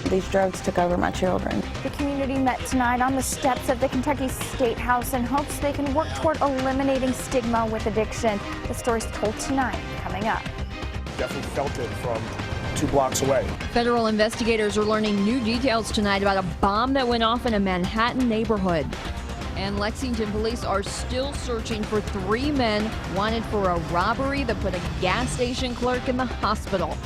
These drugs took over my children. The community met tonight on the steps of the Kentucky State House in hopes they can work toward eliminating stigma with addiction. The story's told tonight, coming up. Definitely felt it from 2 blocks away. Federal investigators are learning new details tonight about a bomb that went off in a Manhattan neighborhood. And Lexington police are still searching for 3 men wanted for a robbery that put a gas station clerk in the hospital.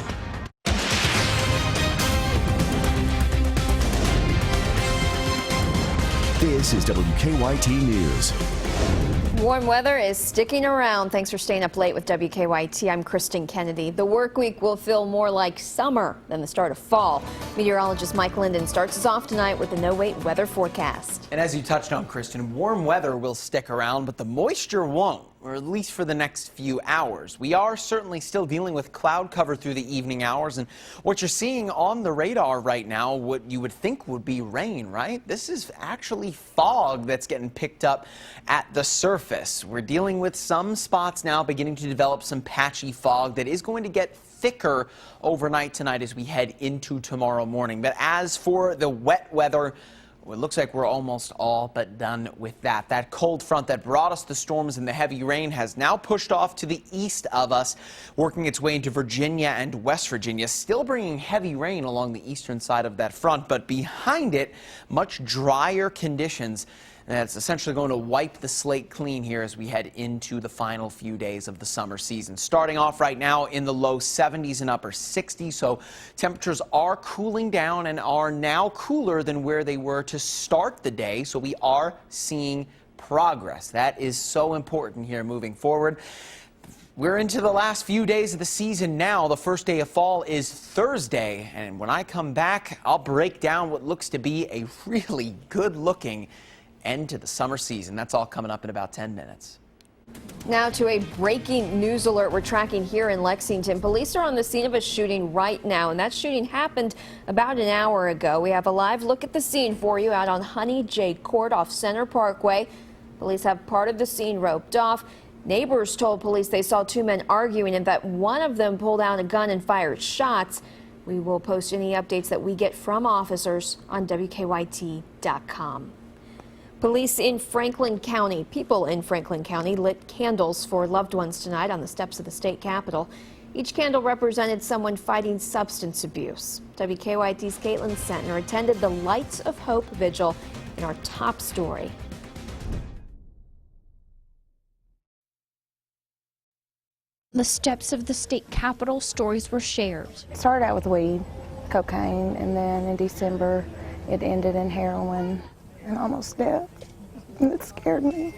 This is WKYT News. Warm weather is sticking around. Thanks for staying up late with WKYT. I'm Kristen Kennedy. The work week will feel more like summer than the start of fall. Meteorologist Mike Linden starts us off tonight with the no-wait weather forecast. And as you touched on, Kristen, warm weather will stick around, but the moisture won't, or at least for the next few hours. We are certainly still dealing with cloud cover through the evening hours, and what you're seeing on the radar right now, what you would think would be rain, right? This is actually fog that's getting picked up at the surface. We're dealing with some spots now beginning to develop some patchy fog that is going to get thicker overnight tonight as we head into tomorrow morning. But as for the wet weather, well, it looks like we're almost all but done with that. That cold front that brought us the storms and the heavy rain has now pushed off to the east of us, working its way into Virginia and West Virginia, still bringing heavy rain along the eastern side of that front, but behind it, much drier conditions. And that's essentially going to wipe the slate clean here as we head into the final few days of the summer season. Starting off right now in the low 70s and upper 60s, so temperatures are cooling down and are now cooler than where they were to start the day. So we are seeing progress. That is so important here moving forward. We're into the last few days of the season now. The first day of fall is Thursday, and when I come back, I'll break down what looks to be a really good-looking end to the summer season. That's all coming up in about 10 minutes. Now to a breaking news alert we're tracking here in Lexington. Police are on the scene of a shooting right now, and that shooting happened about an hour ago. We have a live look at the scene for you out on Honey J Court off Center Parkway. Police have part of the scene roped off. Neighbors told police they saw 2 men arguing and that one of them pulled out a gun and fired shots. We will post any updates that we get from officers on WKYT.com. Police in Franklin County, people in Franklin County lit candles for loved ones tonight on the steps of the state capitol. Each candle represented someone fighting substance abuse. WKYT's Caitlin Sentner attended the Lights of Hope vigil in our top story. The steps of the state capitol, stories were shared. It started out with weed, cocaine, and then in December it ended in heroin and almost death. And it scared me.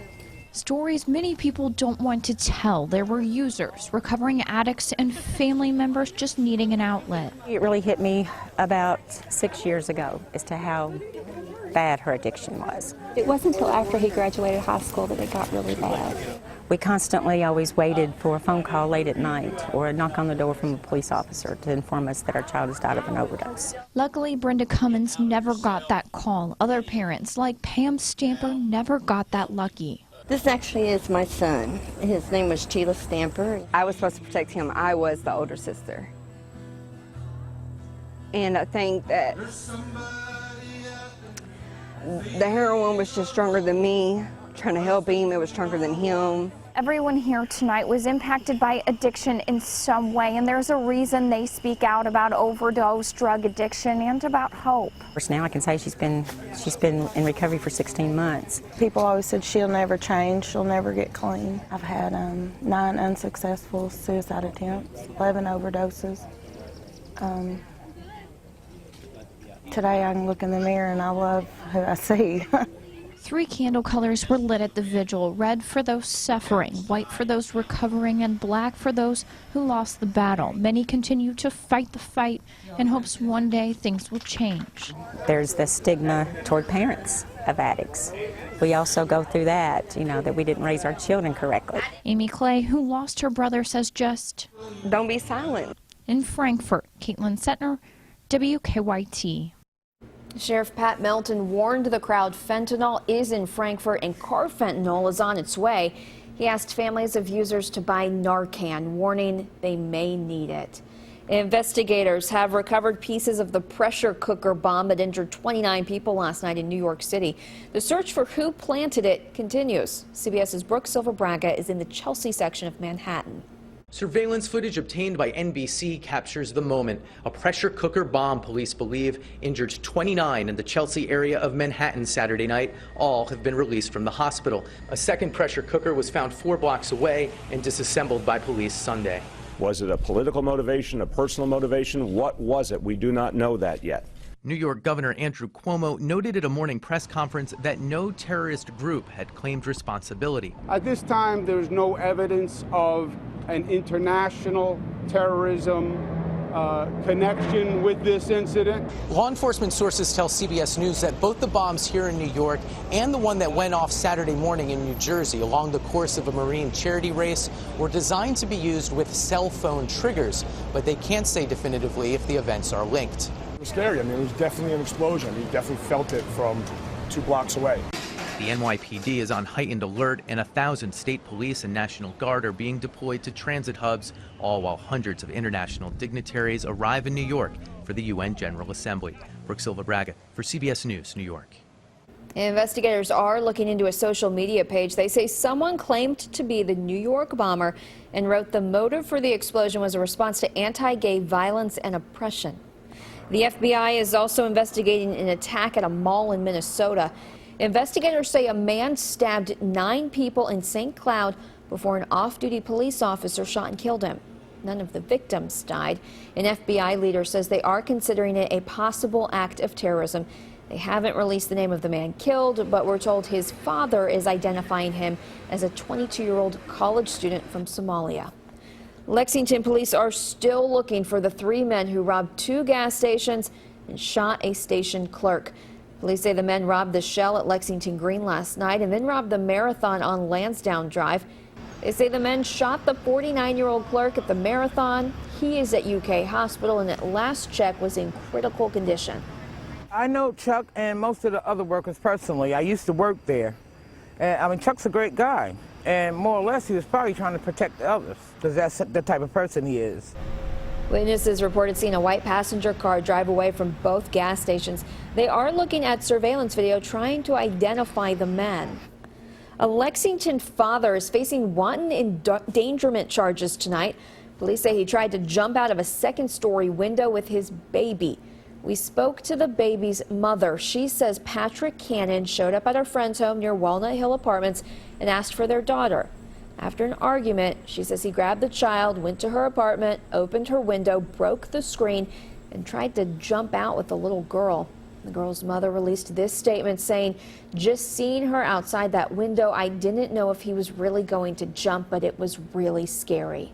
Stories many people don't want to tell. There were users, recovering addicts, and family members just needing an outlet. It really hit me about 6 years ago as to how bad her addiction was. It wasn't until after he graduated high school that it got really bad. We constantly always waited for a phone call late at night or a knock on the door from a police officer to inform us that our child has died of an overdose. Luckily, Brenda Cummins never got that call. Other parents, like Pam Stamper, never got that lucky. This actually is my son. His name was Sheila Stamper. I was supposed to protect him. I was the older sister. And I think that the heroin was just stronger than me. Trying to help him, it was stronger than him. Everyone here tonight was impacted by addiction in some way, and there's a reason they speak out about overdose, drug addiction, and about hope. Now I can say she's been in recovery for 16 months. People always said she'll never change, she'll never get clean. I've had 9 unsuccessful suicide attempts, 11 overdoses. Today I can look in the mirror and I love who I see. 3 candle colors were lit at the vigil: red for those suffering, white for those recovering, and black for those who lost the battle. Many continue to fight the fight in hopes one day things will change. There's the stigma toward parents of addicts. We also go through that, that we didn't raise our children correctly. Amy Clay, who lost her brother, says just don't be silent. In Frankfort, Caitlin Sentner, WKYT. Sheriff Pat Melton warned the crowd fentanyl is in Frankfort and carfentanil is on its way. He asked families of users to buy Narcan, warning they may need it. Investigators have recovered pieces of the pressure cooker bomb that injured 29 people last night in New York City. The search for who planted it continues. CBS's Brooke Silva-Braga is in the Chelsea section of Manhattan. Surveillance footage obtained by NBC captures the moment. A pressure cooker bomb, police believe, injured 29 in the Chelsea area of Manhattan Saturday night. All have been released from the hospital. A second pressure cooker was found 4 blocks away and disassembled by police Sunday. Was it a political motivation, a personal motivation? What was it? We do not know that yet. New York Governor Andrew Cuomo noted at a morning press conference that no terrorist group had claimed responsibility. At this time, there's no evidence of an international terrorism connection with this incident. Law enforcement sources tell CBS News that both the bombs here in New York and the one that went off Saturday morning in New Jersey along the course of a Marine charity race were designed to be used with cell phone triggers, but they can't say definitively if the events are linked. It was scary. I mean, it was definitely an explosion. You definitely felt it from 2 blocks away. The NYPD is on heightened alert, and 1,000 state police and National Guard are being deployed to transit hubs, all while hundreds of international dignitaries arrive in New York for the UN General Assembly. Brooke Silva-Braga for CBS News, New York. Investigators are looking into a social media page. They say someone claimed to be the New York bomber and wrote the motive for the explosion was a response to anti-gay violence and oppression. The FBI is also investigating an attack at a mall in Minnesota. Investigators say a man stabbed 9 people in St. Cloud before an off-duty police officer shot and killed him. None of the victims died. An FBI leader says they are considering it a possible act of terrorism. They haven't released the name of the man killed, but we're told his father is identifying him as a 22-year-old college student from Somalia. Lexington police are still looking for the 3 men who robbed 2 gas stations and shot a station clerk. Police say the men robbed the Shell at Lexington Green last night and then robbed the Marathon on Lansdowne Drive. They say the men shot the 49-year-old clerk at the Marathon. He is at UK Hospital and at last check was in critical condition. I know Chuck and most of the other workers personally. I used to work there. I mean, Chuck's a great guy. And more or less, he was probably trying to protect the others because that's the type of person he is. Witnesses reported seeing a white passenger car drive away from both gas stations. They are looking at surveillance video trying to identify the men. A Lexington father is facing wanton endangerment charges tonight. Police say he tried to jump out of a 2nd-story window with his baby. We spoke to the baby's mother. She says Patrick Cannon showed up at her friend's home near Walnut Hill Apartments and asked for their daughter. After an argument, she says he grabbed the child, went to her apartment, opened her window, broke the screen, and tried to jump out with the little girl. The girl's mother released this statement saying, "Just seeing her outside that window, I didn't know if he was really going to jump, but it was really scary."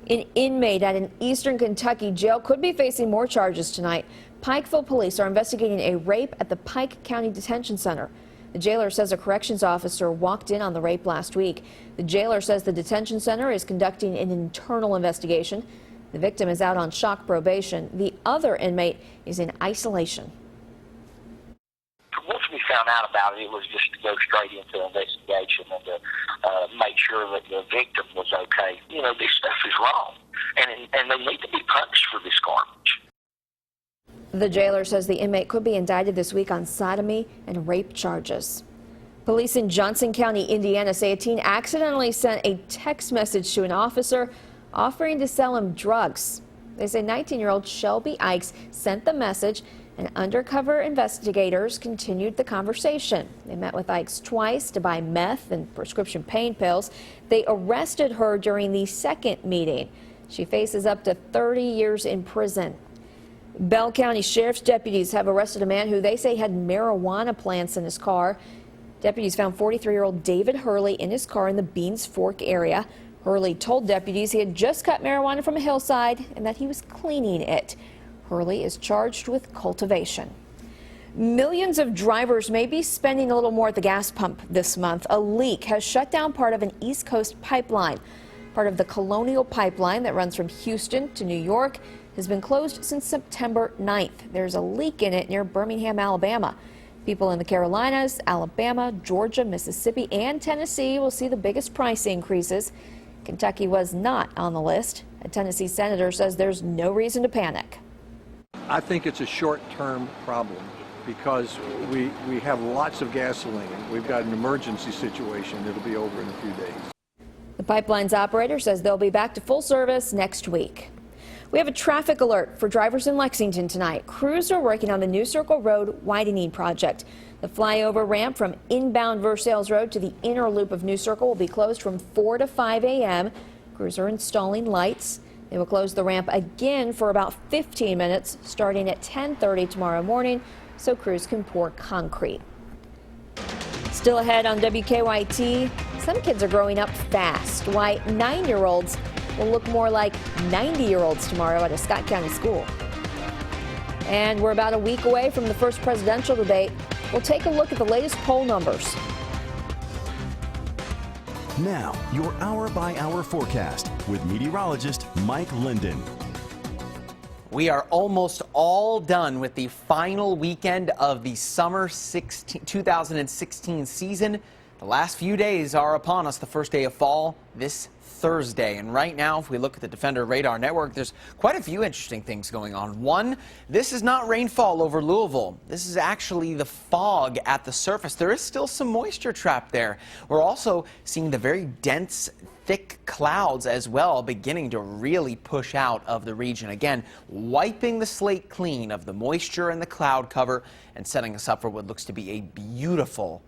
An inmate at an Eastern Kentucky jail could be facing more charges tonight. Pikeville police are investigating a rape at the Pike County Detention Center. The jailer says a corrections officer walked in on the rape last week. The jailer says the detention center is conducting an internal investigation. The victim is out on shock probation. The other inmate is in isolation. Once we found out about it, it was just to go straight into the investigation and to make sure that the victim was okay. You know, this stuff is wrong, and they need to be punished for this garbage. The jailer says the inmate could be indicted this week on sodomy and rape charges. Police in Johnson County, Indiana say a teen accidentally sent a text message to an officer offering to sell him drugs. They say 19-year-old Shelby Ikes sent the message and undercover investigators continued the conversation. They met with Ikes twice to buy meth and prescription pain pills. They arrested her during the second meeting. She faces up to 30 years in prison. Bell County Sheriff's deputies have arrested a man who they say had marijuana plants in his car. Deputies found 43-year-old David Hurley in his car in the Beans Fork area. Hurley told deputies he had just cut marijuana from a hillside and that he was cleaning it. Hurley is charged with cultivation. Millions of drivers may be spending a little more at the gas pump this month. A leak has shut down part of an East Coast pipeline. Part of the Colonial Pipeline that runs from Houston to New York has been closed since September 9th. There's a leak in it near Birmingham, Alabama. People in the Carolinas, Alabama, Georgia, Mississippi, and Tennessee will see the biggest price increases. Kentucky was not on the list. A Tennessee senator says there's no reason to panic. I think it's a short-term problem because we have lots of gasoline. We've got an emergency situation. It'll be over in a few days. The pipeline's operator says they'll be back to full service next week. We have a traffic alert for drivers in Lexington tonight. Crews are working on the New Circle Road widening project. The flyover ramp from inbound Versailles Road to the inner loop of New Circle will be closed from 4 to 5 a.m. Crews are installing lights. They will close the ramp again for about 15 minutes starting at 10:30 tomorrow morning so crews can pour concrete. Still ahead on WKYT, some kids are growing up fast. Why 9-year-olds will look more like 90-year-olds tomorrow at a Scott County school. And we're about a week away from the first presidential debate. We'll take a look at the latest poll numbers. Now, your hour-by-hour forecast with meteorologist Mike Linden. We are almost all done with the final weekend of the summer 2016 season. The last few days are upon us. The first day of fall this Thursday. And right now, if we look at the Defender Radar Network, there's quite a few interesting things going on. One, this is not rainfall over Louisville. This is actually the fog at the surface. There is still some moisture trapped there. We're also seeing the very dense, thick clouds as well beginning to really push out of the region. Again, wiping the slate clean of the moisture and the cloud cover and setting us up for what looks to be a beautiful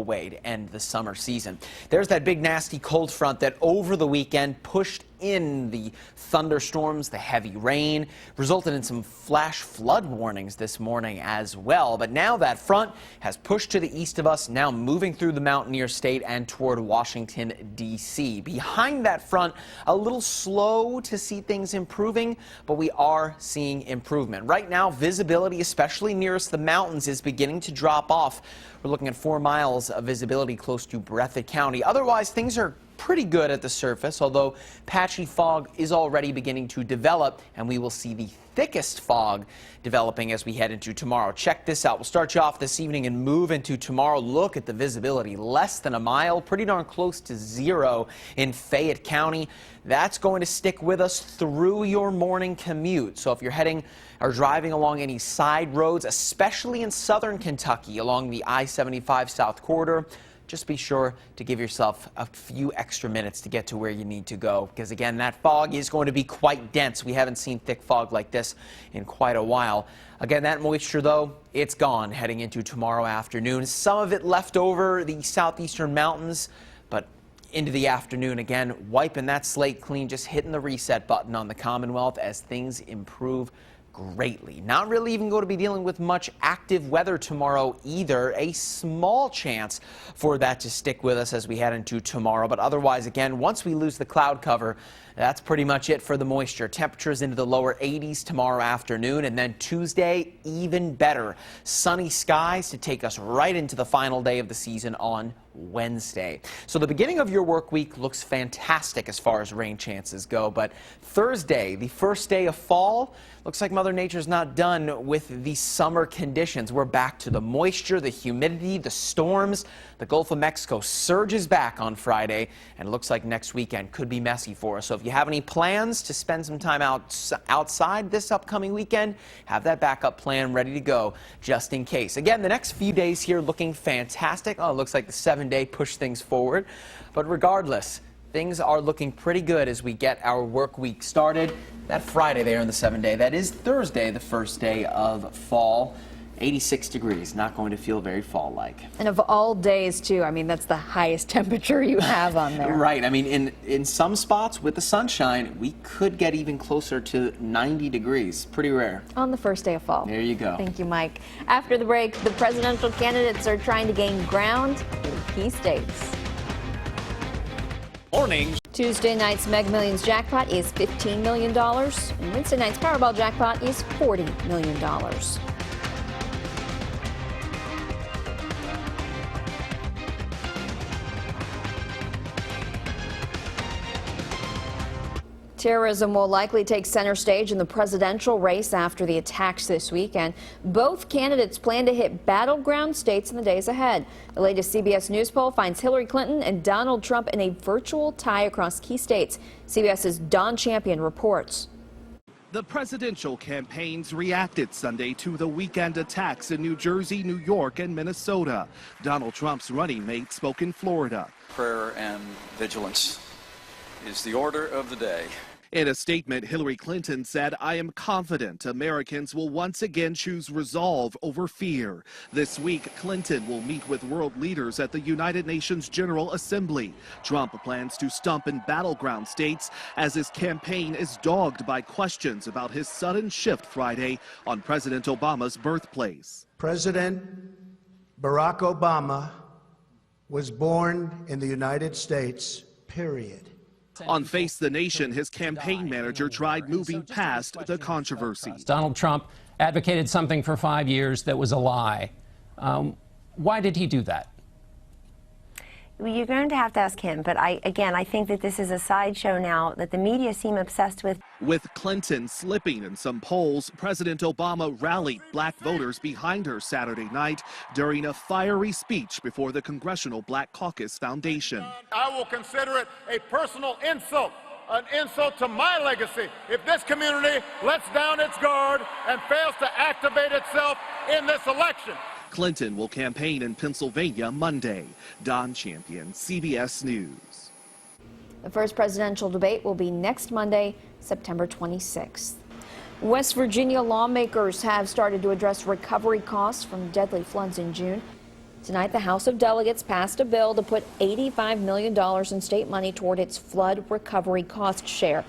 way to end the summer season. There's that big nasty cold front that over the weekend pushed in the thunderstorms, the heavy rain, resulted in some flash flood warnings this morning as well. But now that front has pushed to the east of us, now moving through the Mountaineer State and toward Washington, D.C. Behind that front, a little slow to see things improving, but we are seeing improvement. Right now, visibility, especially nearest the mountains, is beginning to drop off. We're looking at 4 miles of visibility close to Breathitt County. Otherwise, things are pretty good at the surface, although patchy fog is already beginning to develop, and we will see the thickest fog developing as we head into tomorrow. Check this out. We'll start you off this evening and move into tomorrow. Look at the visibility. Less than a mile, pretty darn close to zero in Fayette County. That's going to stick with us through your morning commute. So if you're heading or driving along any side roads, especially in southern Kentucky along the I-75 South Corridor, just be sure to give yourself a few extra minutes to get to where you need to go, because again, that fog is going to be quite dense. We haven't seen thick fog like this in quite a while. Again, that moisture, though, it's gone heading into tomorrow afternoon. Some of it left over the southeastern mountains, but into the afternoon, again, wiping that slate clean, just hitting the reset button on the Commonwealth as things improve greatly. Not really even going to be dealing with much active weather tomorrow either. A small chance for that to stick with us as we head into tomorrow. But otherwise, again, once we lose the cloud cover, that's pretty much it for the moisture. Temperatures into the lower 80s tomorrow afternoon, and then Tuesday, even better. Sunny skies to take us right into the final day of the season on Wednesday. So the beginning of your work week looks fantastic as far as rain chances go, but Thursday, the first day of fall, looks like Mother Nature's not done with the summer conditions. We're back to the moisture, the humidity, the storms. The Gulf of Mexico surges back on Friday, and it looks like next weekend could be messy for us. So if you have any plans to spend some time outside this upcoming weekend, have that backup plan ready to go just in case. Again, the next few days here looking fantastic. Oh, it looks like the 7-day push things forward. But regardless, things are looking pretty good as we get our work week started. That Friday there in the 7-day, that is Thursday, the first day of fall. 86 degrees, not going to feel very fall-like. And of all days, too, I mean, that's the highest temperature you have on there. Right. I mean, in some spots with the sunshine, we could get even closer to 90 degrees. Pretty rare. On the first day of fall. There you go. Thank you, Mike. After the break, the presidential candidates are trying to gain ground in key states. Morning. Tuesday night's Mega Millions jackpot is $15 million, and Wednesday night's Powerball jackpot is $40 million. Terrorism will likely take center stage in the presidential race after the attacks this weekend. Both candidates plan to hit battleground states in the days ahead. The latest CBS News poll finds Hillary Clinton and Donald Trump in a virtual tie across key states. CBS's Don Champion reports. The presidential campaigns reacted Sunday to the weekend attacks in New Jersey, New York, and Minnesota. Donald Trump's running mate spoke in Florida. Prayer and vigilance is the order of the day. In a statement, Hillary Clinton said, "I am confident Americans will once again choose resolve over fear." This week, Clinton will meet with world leaders at the United Nations General Assembly. Trump plans to stump in battleground states as his campaign is dogged by questions about his sudden shift Friday on President Obama's birthplace. President Barack Obama was born in the United States, period. On Face the Nation, his campaign manager tried moving past the controversy. Donald Trump advocated something for 5 years that was a lie. Why did he do that? Well, you're going to have to ask him, but I think that this is a sideshow now that the media seem obsessed with. With Clinton slipping in some polls, President Obama rallied black voters behind her Saturday night during a fiery speech before the Congressional Black Caucus Foundation. I will consider it a personal insult, an insult to my legacy, if this community lets down its guard and fails to activate itself in this election. Clinton will campaign in Pennsylvania Monday. Don Champion, CBS News. The first presidential debate will be next Monday, September 26th. West Virginia lawmakers have started to address recovery costs from deadly floods in June. Tonight, the House of Delegates passed a bill to put $85 million in state money toward its flood recovery cost share.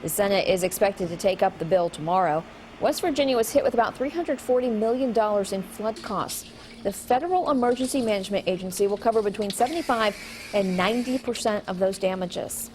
The Senate is expected to take up the bill tomorrow. West Virginia was hit with about $340 million in flood costs. The Federal Emergency Management Agency will cover between 75% and 90% of those damages.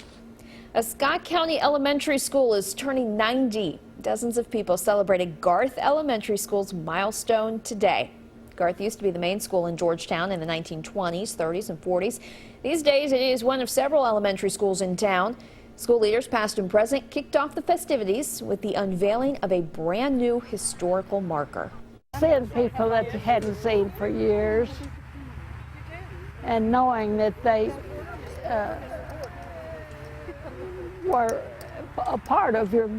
A Scott County elementary school is turning 90. Dozens of people celebrated Garth Elementary School's milestone today. Garth used to be the main school in Georgetown in the 1920s, 30s, and 40s. These days, it is one of several elementary schools in town. School leaders, past and present, kicked off the festivities with the unveiling of a brand new historical marker. Seeing people that you hadn't seen for years and knowing that they were a part of your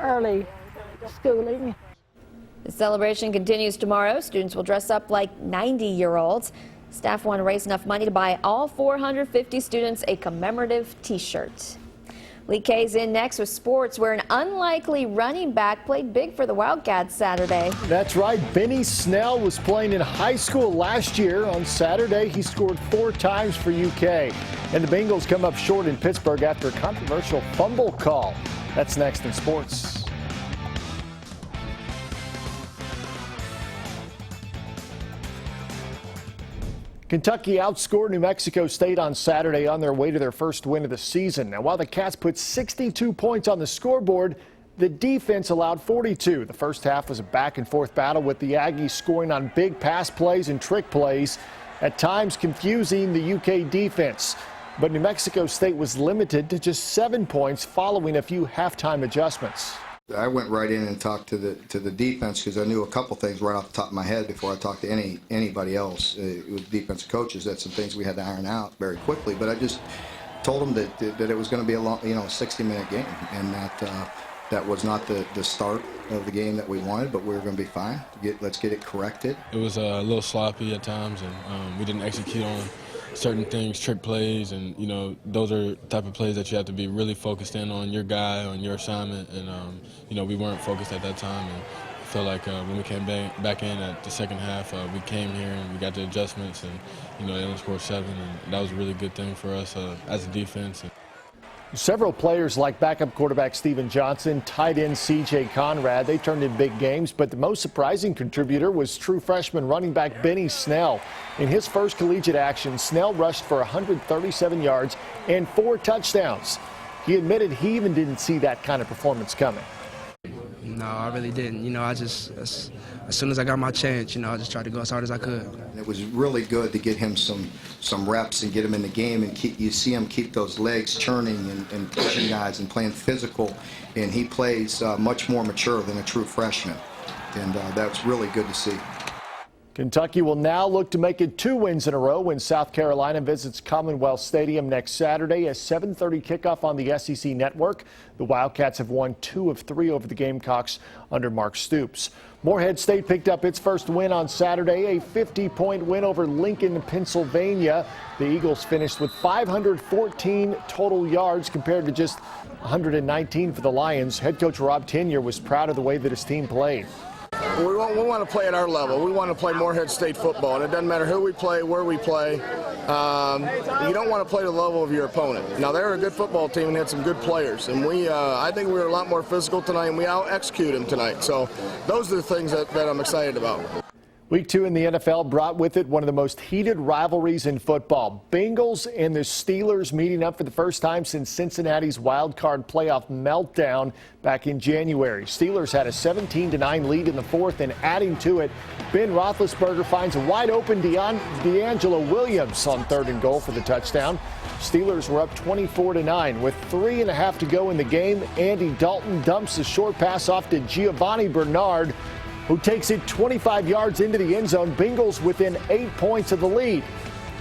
early schooling. The celebration continues tomorrow. Students will dress up like 90-year-olds. Staff want to raise enough money to buy all 450 students a commemorative T-shirt. Lee K's in next with sports, where an unlikely running back played big for the Wildcats Saturday. That's right. Benny Snell was playing in high school last year. On Saturday, he scored 4 times for UK. And the Bengals come up short in Pittsburgh after a controversial fumble call. That's next in sports. Kentucky outscored New Mexico State on Saturday on their way to their first win of the season. Now, while the Cats put 62 points on the scoreboard, the defense allowed 42. The first half was a back-and-forth battle with the Aggies scoring on big pass plays and trick plays, at times confusing the UK defense. But New Mexico State was limited to just 7 points following a few halftime adjustments. I went right in and talked to the defense because I knew a couple things right off the top of my head before I talked to anybody else. With defensive coaches, that's some things we had to iron out very quickly. But I just told them that it was going to be a long, 60-minute game, and that was not the start of the game that we wanted. But we were going to be fine. Let's get it corrected. It was a little sloppy at times, and we didn't execute on certain things, trick plays, and those are the type of plays that you have to be really focused in on your guy, on your assignment, and we weren't focused at that time. And I feel like when we came back in at the second half, we came here and we got the adjustments, and they only scored 7, and that was a really good thing for us as a defense. Several players like backup quarterback Steven Johnson, tight end C.J. Conrad, they turned in big games, but the most surprising contributor was true freshman running back Benny Snell. In his first collegiate action, Snell rushed for 137 yards and 4 touchdowns. He admitted he even didn't see that kind of performance coming. No, I really didn't. You know, as soon as I got my chance, you know, I just tried to go as hard as I could. It was really good to get him some reps and get him in the game, and you see him keep those legs churning and pushing guys and playing physical, and he plays much more mature than a true freshman, and that's really good to see. Kentucky will now look to make it 2 wins in a row when South Carolina visits Commonwealth Stadium next Saturday, a 7:30 kickoff on the SEC network. The Wildcats have won 2 of 3 over the Gamecocks under Mark Stoops. Morehead State picked up its first win on Saturday, a 50-point win over Lincoln, Pennsylvania. The Eagles finished with 514 total yards compared to just 119 for the Lions. Head coach Rob Tenier was proud of the way that his team played. We want to play at our level. We want to play Morehead State football, and it doesn't matter who we play, where we play. You don't want to play to the level of your opponent. Now, they're a good football team and had some good players, and I think we were a lot more physical tonight, and we out-executed them tonight. So those are the things that I'm excited about. Week 2 in the NFL brought with it one of the most heated rivalries in football. Bengals and the Steelers meeting up for the first time since Cincinnati's wild card playoff meltdown back in January. Steelers had a 17-9 lead in the fourth, and adding to it, Ben Roethlisberger finds a wide-open D'Angelo Williams on 3rd and goal for the touchdown. Steelers were up 24-9 with 3.5 to go in the game. Andy Dalton dumps a short pass off to Giovanni Bernard, who takes it 25 yards into the end zone. Bengals within 8 points of the lead.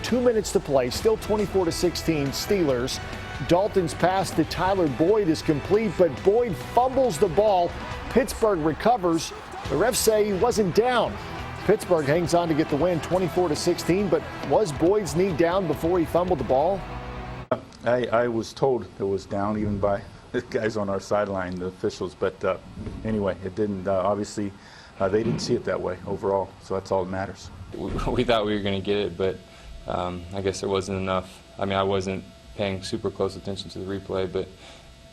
2 minutes to play, still 24-16 Steelers. Dalton's pass to Tyler Boyd is complete, but Boyd fumbles the ball. Pittsburgh recovers. The refs say he wasn't down. Pittsburgh hangs on to get the win 24-16, but was Boyd's knee down before he fumbled the ball? I was told it was down even by the guys on our sideline, the officials, but anyway, it didn't, obviously, they didn't see it that way overall, so that's all that matters. We thought we were going to get it, but I guess there wasn't enough. I mean, I wasn't paying super close attention to the replay, but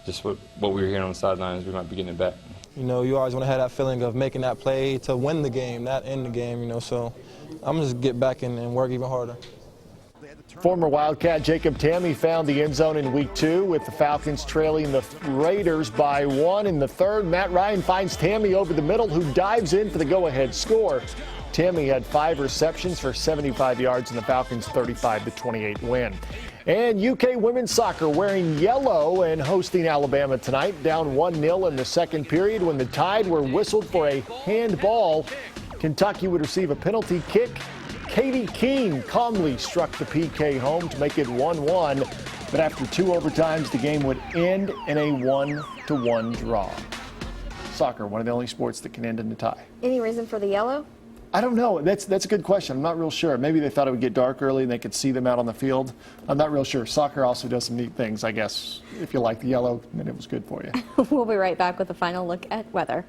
just what we were hearing on the sidelines, we might be getting it back. You know, you always want to have that feeling of making that play to win the game, not end the game, you know, so I'm going to just get back and work even harder. Former Wildcat Jacob Tamme found the end zone in week 2 with the Falcons trailing the Raiders by 1 in the third. Matt Ryan finds Tamme over the middle, who dives in for the go-ahead score. Tamme had 5 receptions for 75 yards in the Falcons' 35-28 win. And UK women's soccer wearing yellow and hosting Alabama tonight, down 1-0 in the second period when the Tide were whistled for a handball. Kentucky would receive a penalty kick. Katie Keene calmly struck the PK home to make it 1-1, but after 2 overtimes, the game would end in a 1-1 draw. Soccer, one of the only sports that can end in a tie. Any reason for the yellow? I don't know. That's a good question. I'm not real sure. Maybe they thought it would get dark early and they could see them out on the field. I'm not real sure. Soccer also does some neat things, I guess. If you like the yellow, then it was good for you. We'll be right back with a final look at weather.